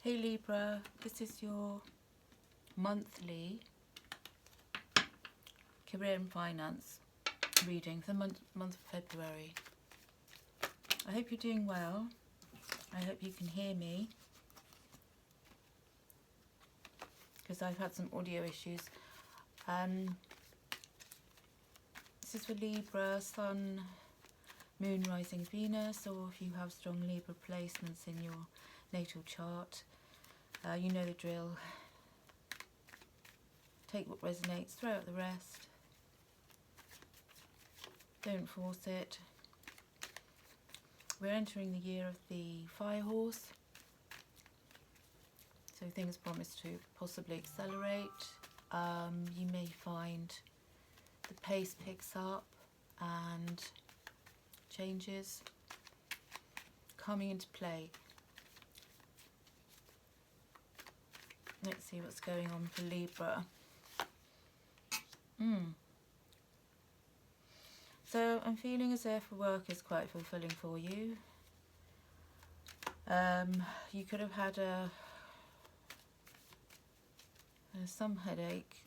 Hey Libra, this is your monthly career and finance reading for the month of February. I hope you're doing well. I hope you can hear me, because I've had some audio issues. This is for Libra, Sun, Moon, Rising, Venus, or if you have strong Libra placements in your natal chart. You know the drill. Take what resonates, throw out the rest. Don't force it. We're entering the year of the fire horse, so things promise to possibly accelerate. You may find the pace picks up and changes coming into play. Let's see what's going on for Libra. So I'm feeling as if work is quite fulfilling for you. You could have had some headache.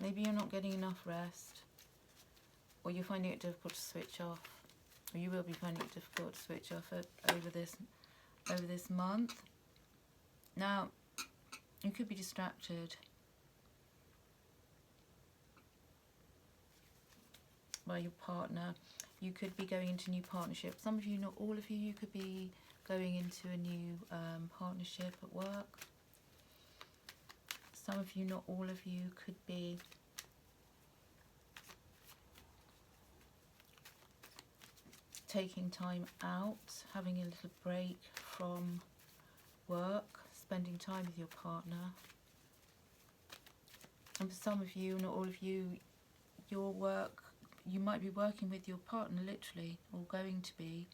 Maybe you're not getting enough rest, or you're finding it difficult to switch off, or you will be finding it difficult to switch off over this month. Now, you could be distracted by your partner. You could be going into a new partnership. Some of you, not all of you, you could be going into a new partnership at work. Some of you, not all of you, could be taking time out, having a little break from work, spending time with your partner. And for some of you, not all of you, your work, you might be working with your partner literally, or going to be.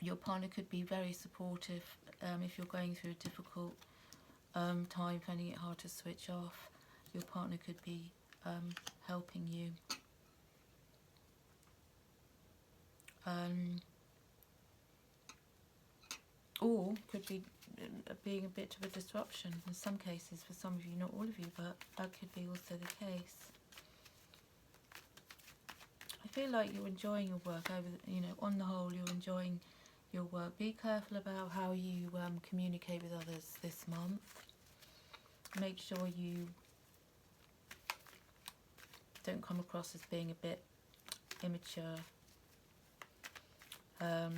Your partner could be very supportive if you're going through a difficult time, finding it hard to switch off. Your partner could be helping you. Or could be being a bit of a disruption in some cases for some of you, not all of you, but that could be also the case. I feel like you're enjoying your work on the whole, you're enjoying your work. Be careful about how you communicate with others this month. Make sure you don't come across as being a bit immature or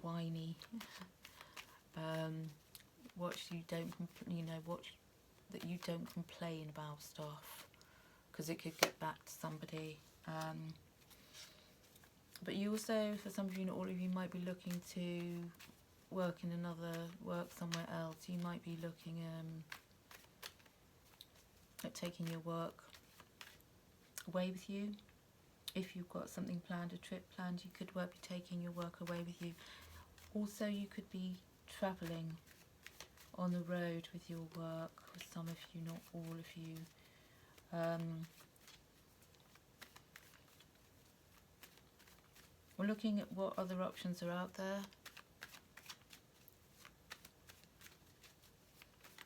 whiny. Watch you don't, that you don't complain about stuff, because it could get back to somebody. But you also, for some of you, not all of you, might be looking to work somewhere else. You might be looking at taking your work away with you. If you've got something planned, a trip planned, you could be taking your work away with you. Also, you could be travelling on the road with your work, for some of you, not all of you. We're looking at what other options are out there.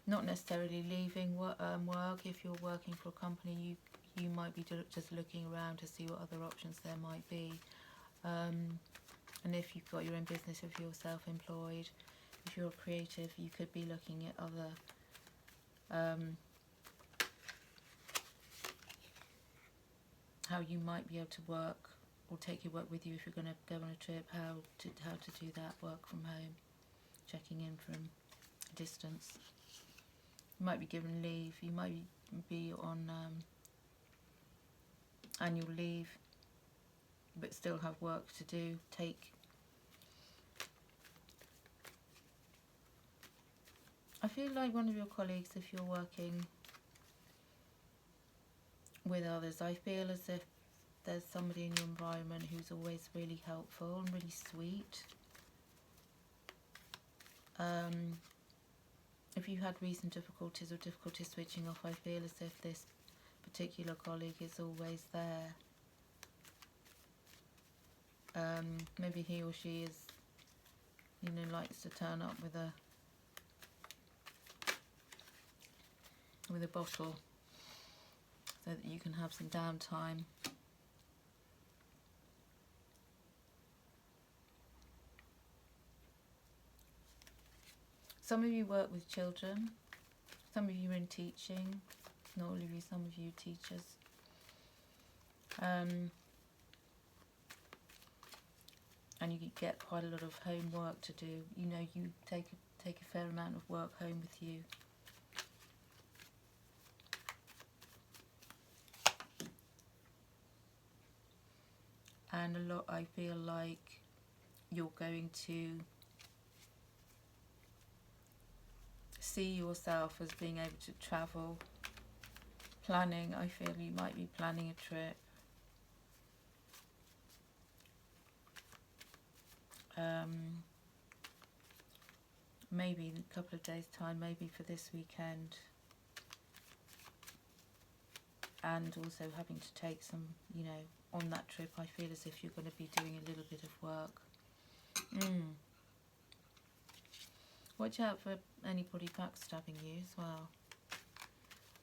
Not necessarily leaving work. If you're working for a company, you might be just looking around to see what other options there might be. And if you've got your own business, if you're self-employed, if you're creative, you could be looking at other how you might be able to work or take your work with you if you're going to go on a trip. How to do that, work from home, checking in from a distance. You might be given leave. You might be on annual leave, but still have work to do. I feel like one of your colleagues, if you're working with others, I feel as if there's somebody in your environment who's always really helpful and really sweet. If you had recent difficulties or difficulty switching off, I feel as if this particular colleague is always there. Maybe he or she is, likes to turn up with a bottle so that you can have some downtime. Some of you work with children, some of you are in teaching, not all of you, some of you are teachers. And you get quite a lot of homework to do. You know, you take a fair amount of work home with you. And a lot, I feel like you're going to see yourself as being able to travel. Planning, I feel you might be planning a trip. Maybe in a couple of days' time, maybe for this weekend. And also having to take some, you know, on that trip, I feel as if you're going to be doing a little bit of work. Watch out for anybody backstabbing you as well.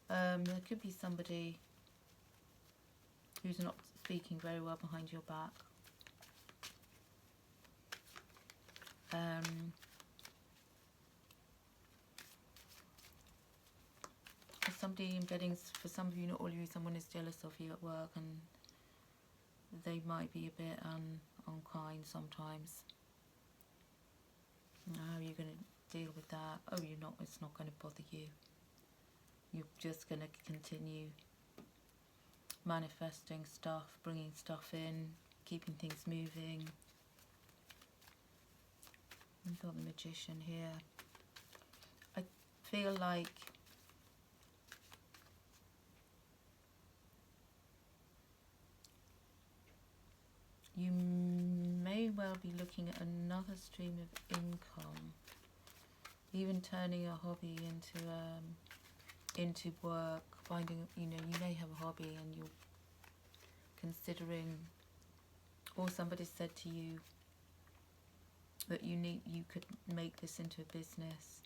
There could be somebody who's not speaking very well behind your back. For some of you, not all of you, someone is jealous of you at work, and they might be a bit unkind sometimes. How are you going to deal with that? Oh, you're not. It's not going to bother you. You're just going to continue manifesting stuff, bringing stuff in, keeping things moving. We've got the Magician here. I feel like you may well be looking at another stream of income, even turning a hobby into work. Finding, you know, you may have a hobby and you're considering, or somebody said to you that you could make this into a business.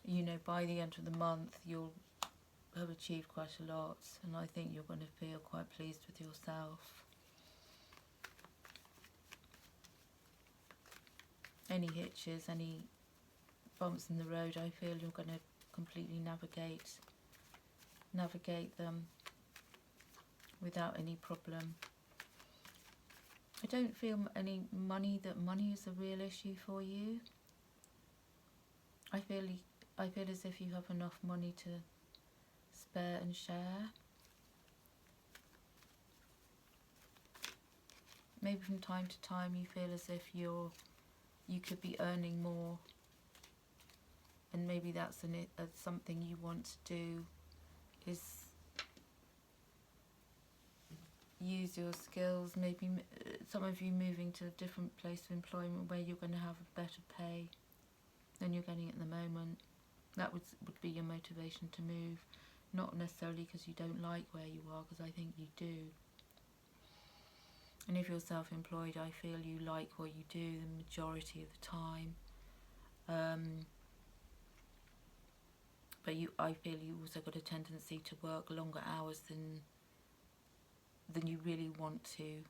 You know, by the end of the month you'll have achieved quite a lot, and I think you're going to feel quite pleased with yourself. Any hitches, any bumps in the road, I feel you're going to completely navigate them without any problem. I don't feel that money is a real issue for you. I feel as if you have enough money to spare and share. Maybe from time to time you feel as if you could be earning more, and maybe that's something you want to do, is use your skills. Maybe some of you moving to a different place of employment where you're going to have a better pay than you're getting at the moment. That would be your motivation to move, not necessarily because you don't like where you are, because I think you do. And if you're self-employed, I feel you like what you do the majority of the time. But I feel you also got a tendency to work longer hours than you really want to.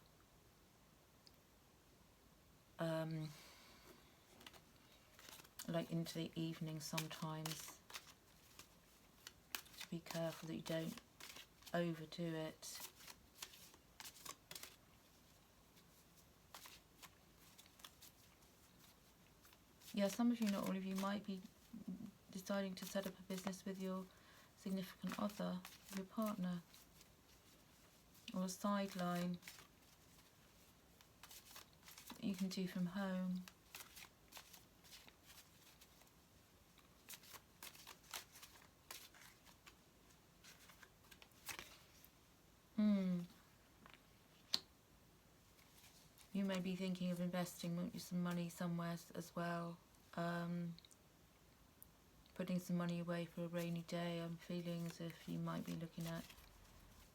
Like into the evening sometimes. To be careful that you don't overdo it. Yeah, some of you, not all of you, might be deciding to set up a business with your significant other, your partner, or a sideline that you can do from home. You may be thinking of investing some money somewhere as well. Putting some money away for a rainy day. I'm feeling as if you might be looking at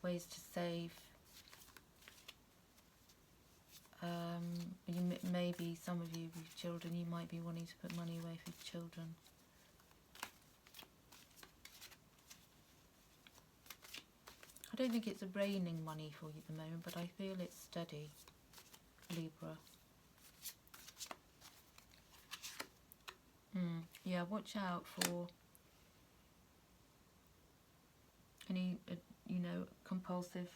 ways to save Maybe some of you with children, you might be wanting to put money away for children. I don't think it's raining money for you at the moment, but I feel it's steady, Libra. Yeah, watch out for any, compulsive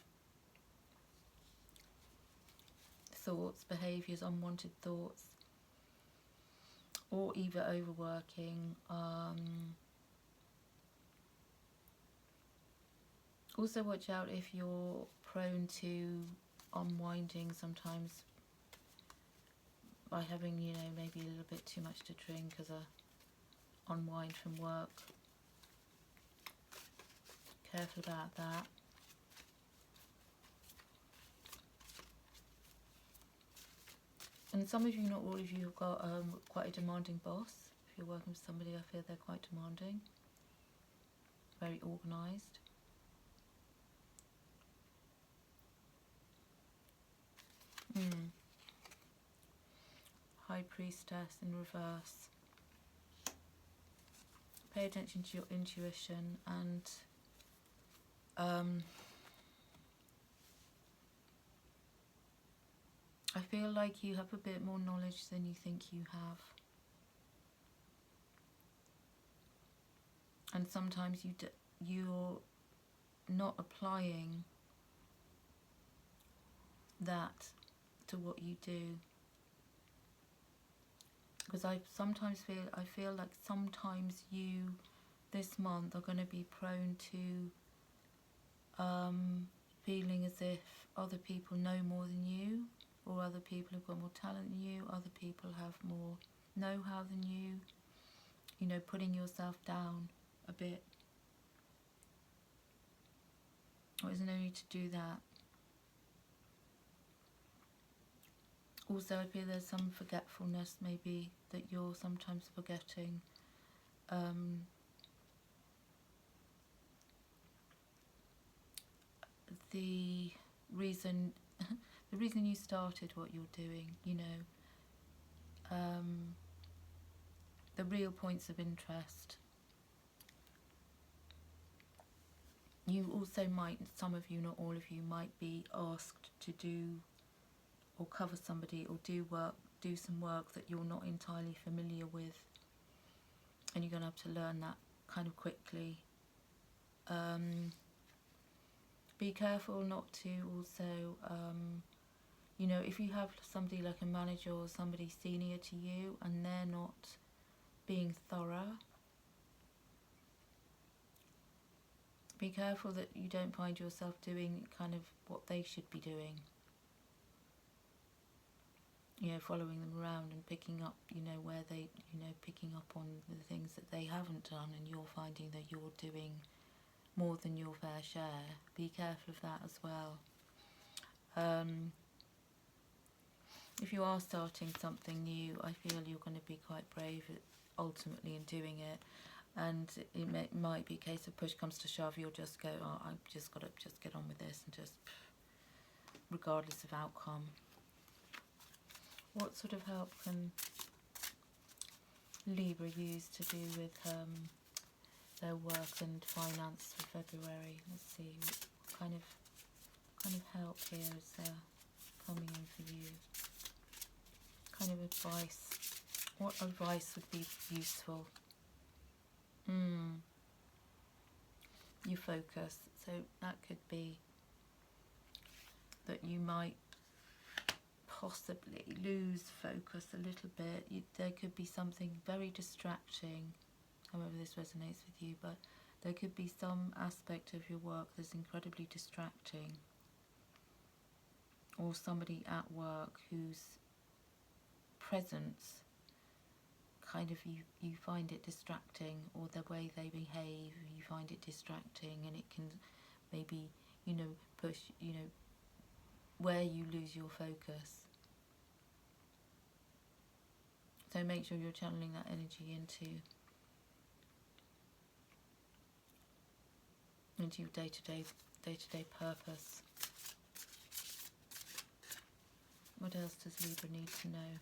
thoughts, behaviours, unwanted thoughts, or either overworking. Also watch out if you're prone to unwinding sometimes by having, maybe a little bit too much to drink as a unwind from work. Careful about that. And some of you, not all of you, have got quite a demanding boss. If you're working with somebody, I feel they're quite demanding, very organised. High Priestess in reverse. Pay attention to your intuition, and I feel like you have a bit more knowledge than you think you have. And sometimes you're not applying that to what you do. Because I feel like sometimes you this month are going to be prone to feeling as if other people know more than you, or other people have got more talent than you, other people have more know-how than you, putting yourself down a bit. There's no need to do that. Also, I feel there's some forgetfulness, maybe, that you're sometimes forgetting. The reason you started what you're doing, the real points of interest. You also might, some of you, not all of you, might be asked to do or cover somebody or do some work that you're not entirely familiar with, and you're going to have to learn that kind of quickly. Be careful not to also, if you have somebody like a manager or somebody senior to you and they're not being thorough, be careful that you don't find yourself doing kind of what they should be doing. Following them around and picking up, where they, picking up on the things that they haven't done, and you're finding that you're doing more than your fair share. Be careful of that as well. If you are starting something new, I feel you're going to be quite brave ultimately in doing it, and it might be a case of push comes to shove, you'll just go, oh, I've just got to get on with this, and just regardless of outcome. What sort of help can Libra use to do with their work and finance for February? Let's see, what kind of help here is there coming in for you? Kind of advice. What advice would be useful? You focus. So that could be that you might possibly lose focus a little bit. There could be something very distracting, however this resonates with you, but there could be some aspect of your work that's incredibly distracting, or somebody at work whose presence kind of you find it distracting, or the way they behave, you find it distracting, and it can maybe push where you lose your focus. So make sure you're channeling that energy into your day-to-day purpose. What else does Libra need to know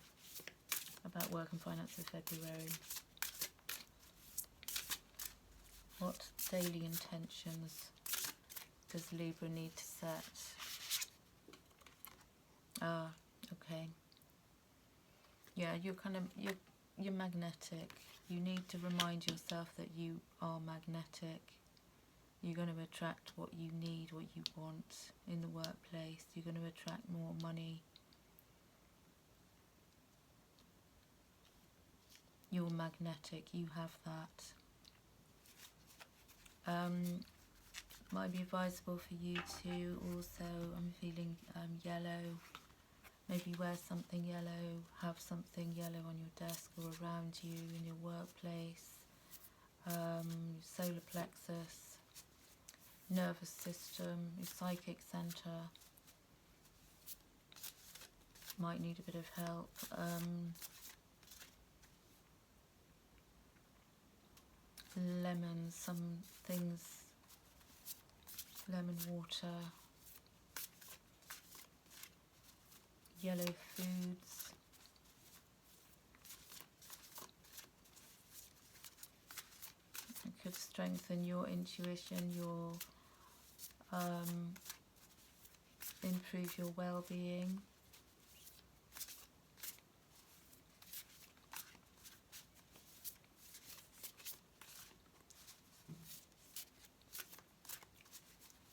about work and finance for February? What daily intentions does Libra need to set? Okay. Yeah, you're magnetic. You need to remind yourself that you are magnetic. You're going to attract what you need, what you want in the workplace. You're going to attract more money. You're magnetic. You have that. Might be advisable for you to also, I'm feeling yellow. Maybe wear something yellow, have something yellow on your desk or around you in your workplace. Solar plexus, nervous system, your psychic centre might need a bit of help. Lemons, some things, lemon water, yellow foods. It could strengthen your intuition, your improve your well-being.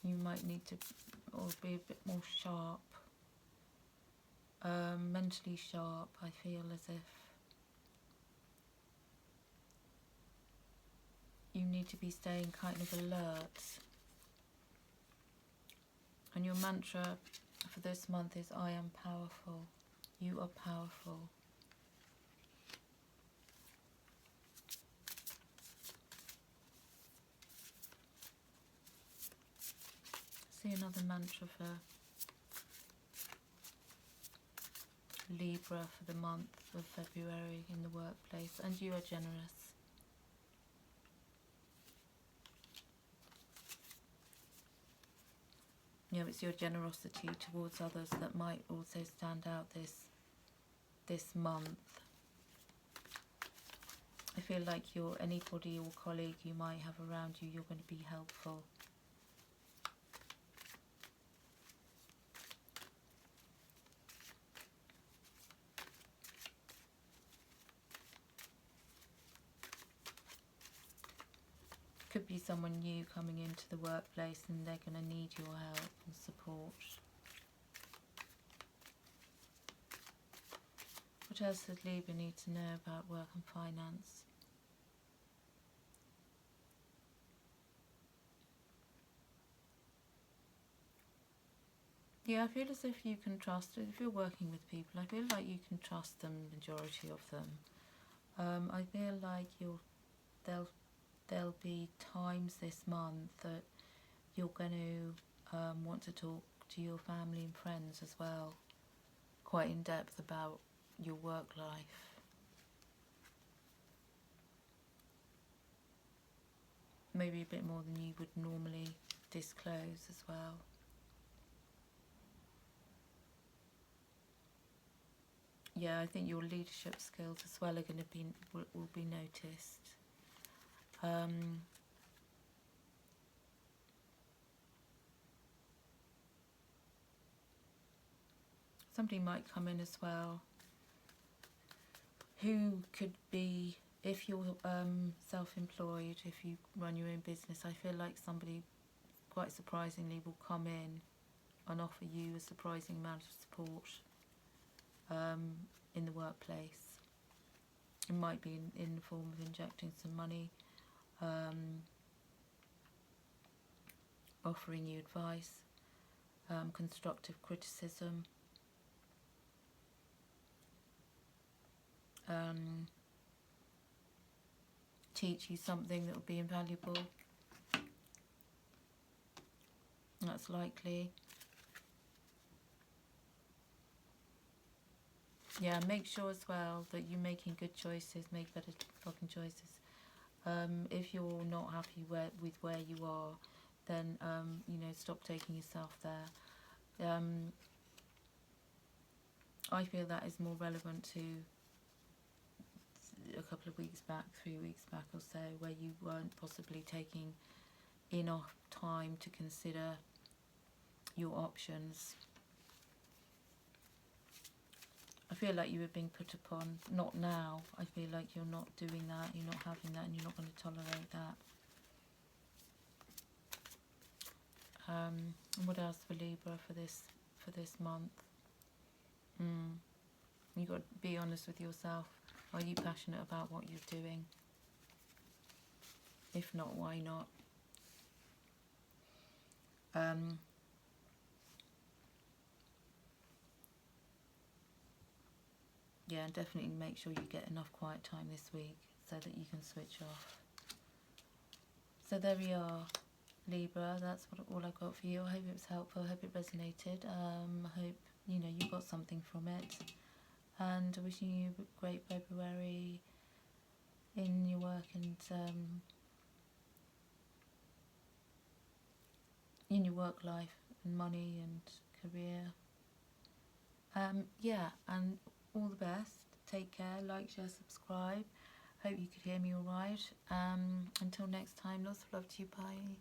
You might need to or be a bit more sharp, mentally sharp. I feel as if you need to be staying kind of alert. And your mantra for this month is I am powerful. You are powerful. See another mantra for Libra for the month of February in the workplace. And you are generous. You know, it's your generosity towards others that might also stand out this month. I feel like anybody or colleague you might have around you, you're going to be helpful. Could be someone new coming into the workplace and they're going to need your help and support. What else does Libra need to know about work and finance? Yeah, I feel as if you can trust, if you're working with people, I feel like you can trust the majority of them. I feel like there'll be times this month that you're going to want to talk to your family and friends as well, quite in depth about your work life. Maybe a bit more than you would normally disclose as well. Yeah, I think your leadership skills as well are going to will be noticed. Somebody might come in as well who could be, if you're self-employed, if you run your own business, I feel like somebody quite surprisingly will come in and offer you a surprising amount of support in the workplace. It might be in the form of injecting some money, offering you advice, constructive criticism, teach you something that will be invaluable. That's likely. Yeah, make sure as well that you're making good choices, make better fucking choices. If you're not happy with where you are, then stop taking yourself there. I feel that is more relevant to a couple of weeks back, 3 weeks back or so, where you weren't possibly taking enough time to consider your options. I feel like you were being put upon. Not now. I feel like you're not doing that, you're not having that, and you're not going to tolerate that. And what else for Libra for this month? You've got to be honest with yourself. Are you passionate about what you're doing? If not, why not? Yeah, and definitely make sure you get enough quiet time this week so that you can switch off. So there we are, Libra. That's all I got for you. I hope it was helpful. I hope it resonated. I hope you got something from it. And wishing you a great February in your work and in your work life and money and career. Yeah, and all the best. Take care. Like, share, subscribe. Hope you could hear me all right. Until next time, lots of love to you. Bye.